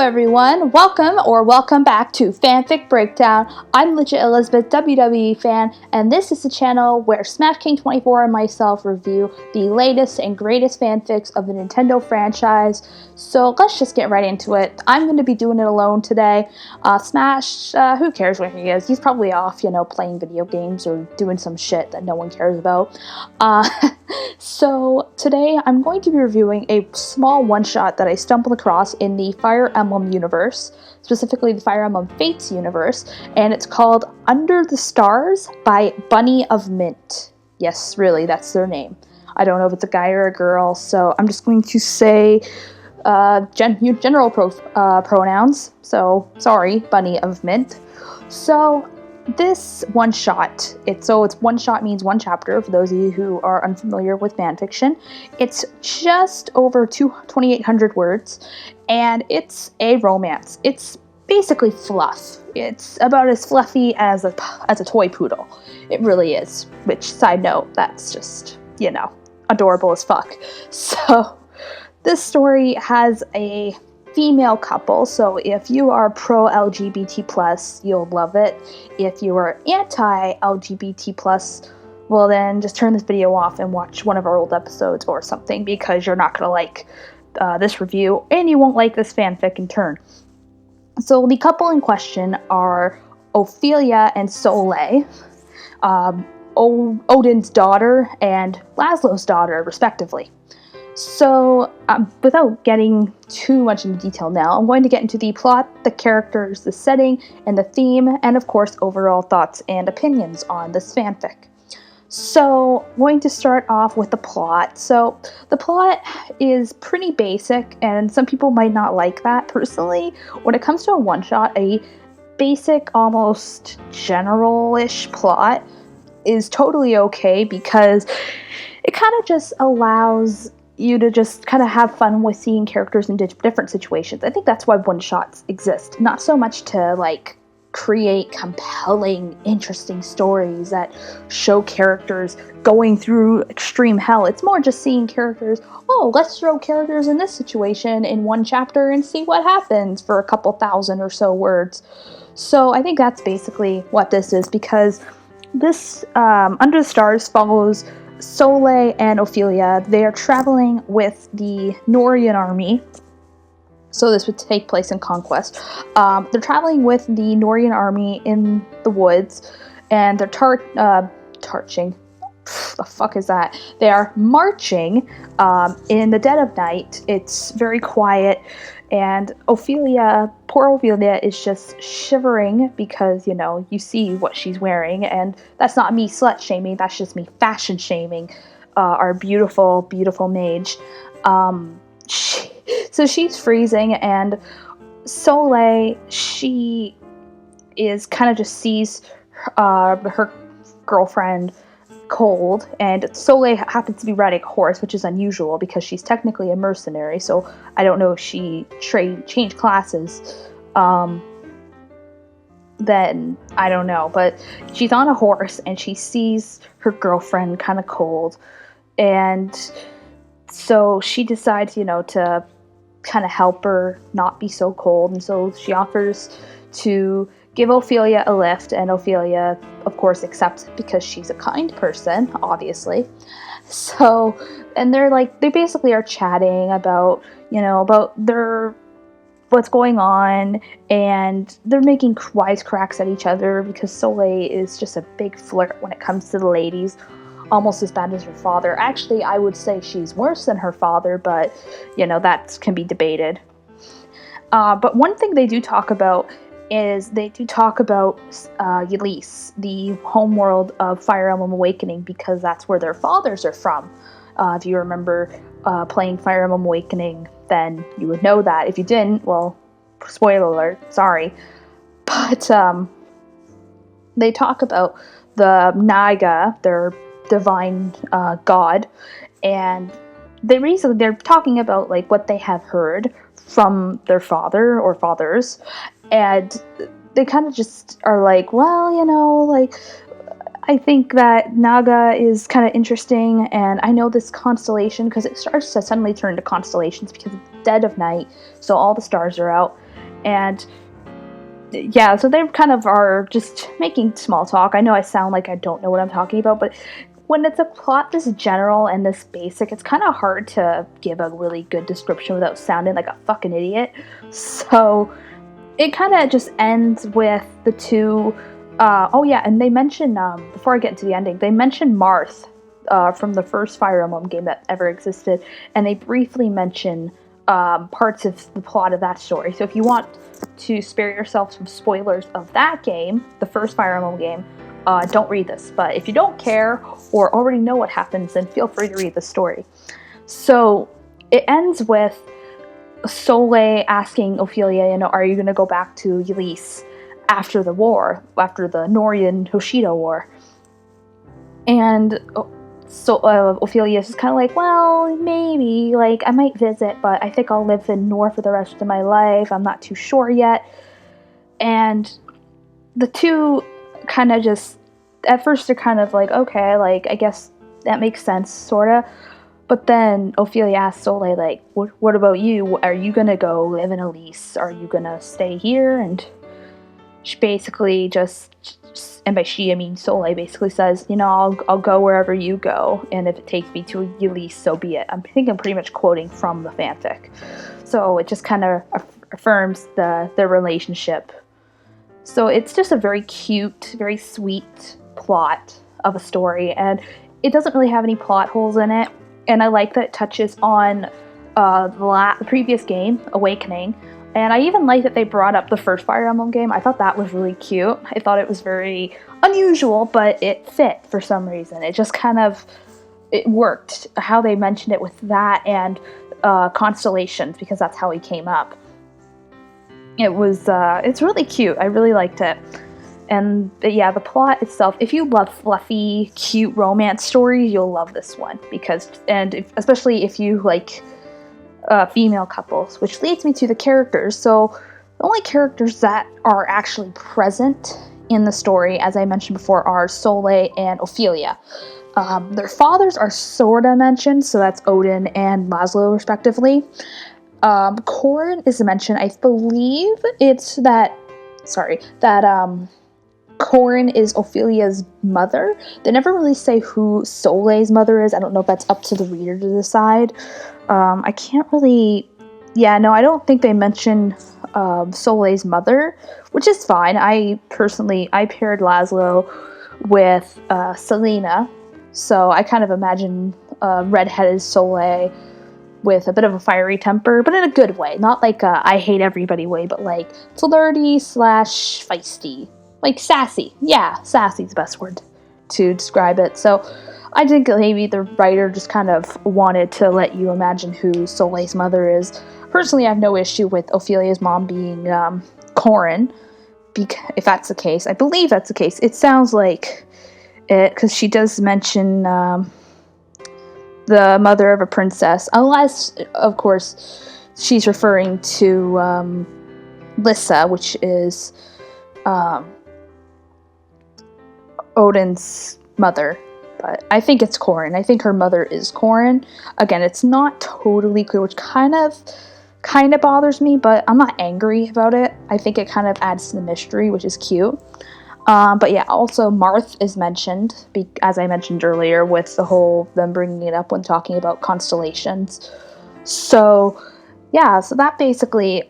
everyone, welcome back to Fanfic Breakdown. I'm legit ElizabethWWEFan, and this is the channel where Smash King 24 and myself review the latest and greatest fanfics of the Nintendo franchise. So let's just get right into it. I'm going to be doing it alone today. Smash, who cares where he is? He's probably off, playing video games or doing some shit that no one cares about. So today I'm going to be reviewing a small one-shot that I stumbled across in the Fire Emblem universe, specifically the Fire Emblem Fates universe, and it's called Under the Stars by Bunny of Mint. Yes, really, that's their name. I don't know if it's a guy or a girl, so I'm just going to say general pronouns, so sorry, Bunny of Mint. So this one-shot, it's one-shot means one chapter, for those of you who are unfamiliar with fanfiction. It's just over 2,800 words, and it's a romance. It's basically fluff. It's about as fluffy as a toy poodle. It really is, which, side note, that's just, adorable as fuck. So this story has a female couple, so if you are pro-LGBT+, you'll love it. If you are anti-LGBT+, well then just turn this video off and watch one of our old episodes or something, because you're not going to like this review, and you won't like this fanfic in turn. So the couple in question are Ophelia and Soleil, Odin's daughter and Laszlo's daughter, respectively. So, without getting too much into detail now, I'm going to get into the plot, the characters, the setting, and the theme, and of course, overall thoughts and opinions on this fanfic. So, I'm going to start off with the plot. So, the plot is pretty basic, and some people might not like that. Personally, when it comes to a one-shot, a basic, almost general-ish plot is totally okay, because it kind of just allows you to just kind of have fun with seeing characters in different situations. I think that's why one-shots exist. Not so much to, create compelling, interesting stories that show characters going through extreme hell. It's more just seeing characters, let's throw characters in this situation in one chapter and see what happens for a couple thousand or so words. So I think that's basically what this is, because this Under the Stars follows Soleil and Ophelia. They are traveling with the Norian army. So this would take place in Conquest. They're traveling with the Norian army in the woods, and they're marching. The fuck is that? They are marching in the dead of night. It's very quiet, and poor Ophelia is just shivering because, you see what she's wearing, and that's not me slut-shaming, that's just me fashion-shaming our beautiful, beautiful mage. So she's freezing, and Soleil, she is kind of just sees her girlfriend cold, and Soleil happens to be riding a horse, which is unusual because she's technically a mercenary, so I don't know if she changed classes, then I don't know, but she's on a horse and she sees her girlfriend kind of cold, and so she decides, to kind of help her not be so cold, and so she offers to give Ophelia a lift, and Ophelia, of course, accepts it because she's a kind person, obviously. So, and they basically are chatting about, about what's going on, and they're making wisecracks at each other because Soleil is just a big flirt when it comes to the ladies, almost as bad as her father. Actually, I would say she's worse than her father, but, that can be debated. But one thing they do talk about is Elise, the homeworld of Fire Emblem Awakening, because that's where their fathers are from. If you remember playing Fire Emblem Awakening, then you would know that. If you didn't, well, spoiler alert, sorry. But they talk about the Naga, their divine god, and they're talking about what they have heard from their father or fathers, and they kind of just are I think that Naga is kind of interesting, and I know this constellation, because it starts to suddenly turn to constellations because it's dead of night, so all the stars are out, And yeah, so they kind of are just making small talk. I know I sound like I don't know what I'm talking about, but when it's a plot this general and this basic, it's kind of hard to give a really good description without sounding like a fucking idiot. So it kind of just ends with the two. Oh yeah, and they mention, before I get into the ending, they mention Marth from the first Fire Emblem game that ever existed, and they briefly mention parts of the plot of that story. So if you want to spare yourself some spoilers of that game, the first Fire Emblem game, don't read this. But if you don't care or already know what happens, then feel free to read the story. So it ends with Soleil asking Ophelia, are you going to go back to Elise after the war, after the Noria-Hoshido war? And so Ophelia's just kind of like, well, maybe, like, I might visit, but I think I'll live in Nor for the rest of my life. I'm not too sure yet. And the two kind of just, at first they're kind of like, okay, like, I guess that makes sense, sort of. But then Ophelia asks Soleil, like, what about you? Are you going to go live in Elise? Are you going to stay here? And she basically just, and by she I mean Soleil, basically says, I'll go wherever you go, and if it takes me to Elise, so be it. I think I'm pretty much quoting from the fanfic. So it just kind of affirms their relationship. So it's just a very cute, very sweet plot of a story, and it doesn't really have any plot holes in it. And I like that it touches on the previous game, Awakening. And I even like that they brought up the first Fire Emblem game. I thought that was really cute. I thought it was very unusual, but it fit for some reason. It just kind of, it worked. How they mentioned it with that and Constellations, because that's how he came up. It's really cute. I really liked it. And yeah, the plot itself, if you love fluffy, cute romance stories, you'll love this one. Especially if you like female couples, which leads me to the characters. So the only characters that are actually present in the story, as I mentioned before, are Soleil and Ophelia. Their fathers are sort of mentioned, so that's Odin and Laszlo, respectively. Corin is mentioned. I believe it's that Corin is Ophelia's mother. They never really say who Soleil's mother is. I don't know if that's up to the reader to decide. I can't really... Yeah, no, I don't think they mention Soleil's mother, which is fine. I paired Laszlo with Selena, so I kind of imagine redheaded Soleil with a bit of a fiery temper, but in a good way. Not like a I hate everybody way, but like flirty / feisty. Like sassy. Yeah, sassy's the best word to describe it. So I think maybe the writer just kind of wanted to let you imagine who Soleil's mother is. Personally, I have no issue with Ophelia's mom being Corin, if that's the case. I believe that's the case. It sounds like it, because she does mention the mother of a princess, unless, of course, she's referring to Lissa, which is Odin's mother. But I think it's Corin. I think her mother is Corin. Again, it's not totally clear, which kind of bothers me, but I'm not angry about it. I think it kind of adds to the mystery, which is cute. But yeah, also Marth is mentioned, as I mentioned earlier, with the whole them bringing it up when talking about constellations. So yeah, so that basically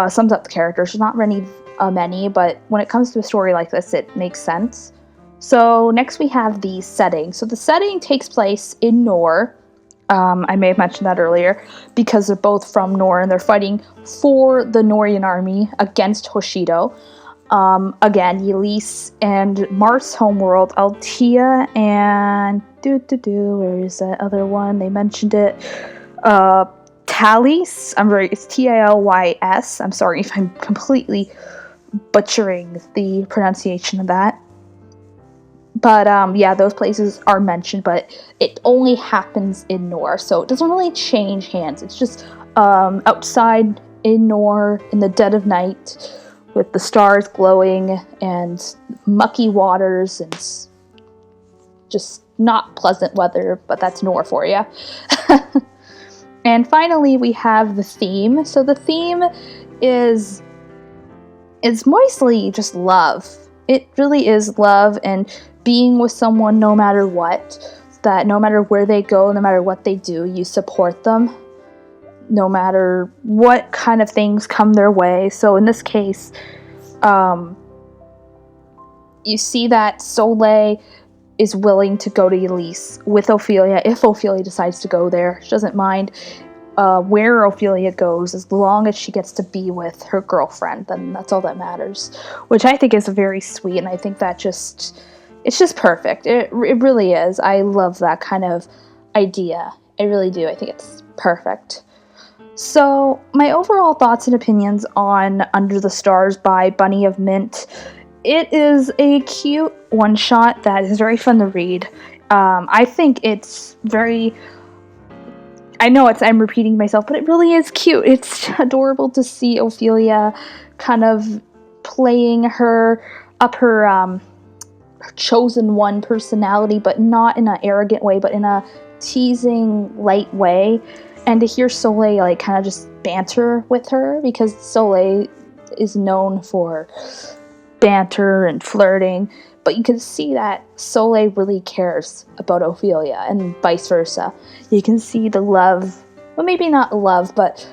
sums up the characters. There's not many, but when it comes to a story like this, it makes sense. So next we have the setting. So the setting takes place in Nor. I may have mentioned that earlier, because they're both from Nor and they're fighting for the Norian army against Hoshido. Again, Elise and Marth's homeworld, Altea, and where is that other one? They mentioned it. Talys. It's Talys. I'm sorry if I'm completely butchering the pronunciation of that. But yeah, those places are mentioned, but it only happens in Nor, so it doesn't really change hands. It's just outside in Nor in the dead of night, with the stars glowing and mucky waters and just not pleasant weather, but that's Nor for you. And finally, we have the theme. So the theme is it's mostly just love. It really is love and being with someone no matter what, that no matter where they go, no matter what they do, you support them, no matter what kind of things come their way. So in this case, you see that Soleil is willing to go to Elise with Ophelia if Ophelia decides to go there. She doesn't mind where Ophelia goes as long as she gets to be with her girlfriend. Then that's all that matters, which I think is very sweet, and I think that it's just perfect. It really is. I love that kind of idea. I really do. I think it's perfect. So my overall thoughts and opinions on Under the Stars by Bunny of Mint. It is a cute one-shot that is very fun to read. I think it's very... I know I'm repeating myself, but it really is cute. It's adorable to see Ophelia kind of playing her chosen one personality, but not in an arrogant way, but in a teasing, light way. And to hear Soleil like kind of just banter with her, because Soleil is known for banter and flirting, but you can see that Soleil really cares about Ophelia and vice versa. You can see the love, well, maybe not love, but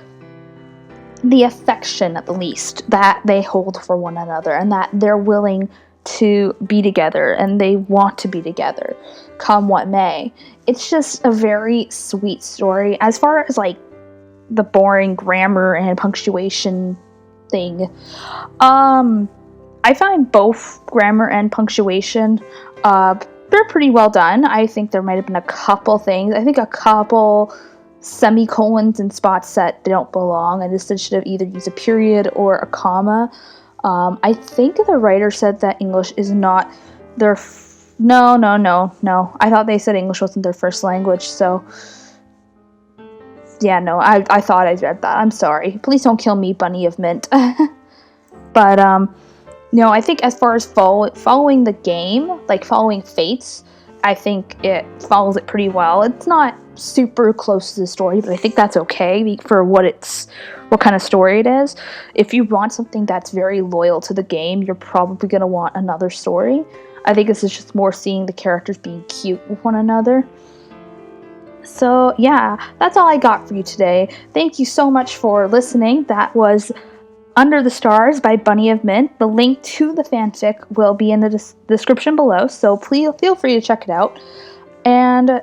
the affection at the least that they hold for one another, and that they're willing to be together and they want to be together come what may. It's just a very sweet story. As far as like the boring grammar and punctuation thing, I find both grammar and punctuation, they're pretty well done. I think there might have been a couple things. I think a couple semicolons and spots that don't belong, and this should have either used a period or a comma. I think the writer said that English is not their... No. I thought they said English wasn't their first language, so... Yeah, no, I thought I read that. I'm sorry. Please don't kill me, Bunny of Mint. But, no, I think as far as following the game, like following Fates, I think it follows it pretty well. It's not super close to the story, but I think that's okay for what kind of story it is. If you want something that's very loyal to the game, you're probably going to want another story. I think this is just more seeing the characters being cute with one another. So yeah, that's all I got for you today. Thank you so much for listening. That was Under the Stars by Bunny of Mint. The link to the fanfic will be in the description below, so please feel free to check it out. And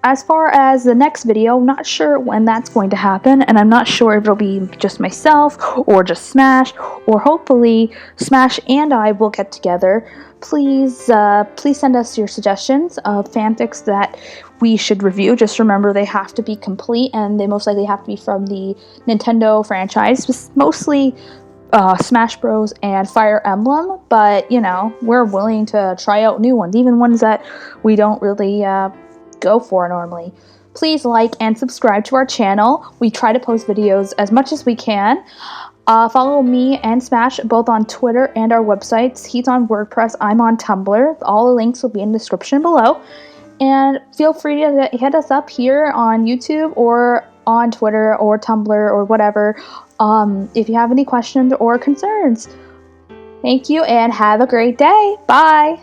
as far as the next video, I'm not sure when that's going to happen, and I'm not sure if it'll be just myself or just Smash, or hopefully Smash and I will get together. Please send us your suggestions of fanfics that we should review. Just remember they have to be complete, and they most likely have to be from the Nintendo franchise, mostly Smash Bros. And Fire Emblem, but you know, we're willing to try out new ones, even ones that we don't really go for normally. Please like and subscribe to our channel. We try to post videos as much as we can. Follow me and Smash both on Twitter and our websites. He's on WordPress, I'm on Tumblr. All the links will be in the description below. And feel free to hit us up here on YouTube or on Twitter or Tumblr or whatever if you have any questions or concerns. Thank you and have a great day. Bye!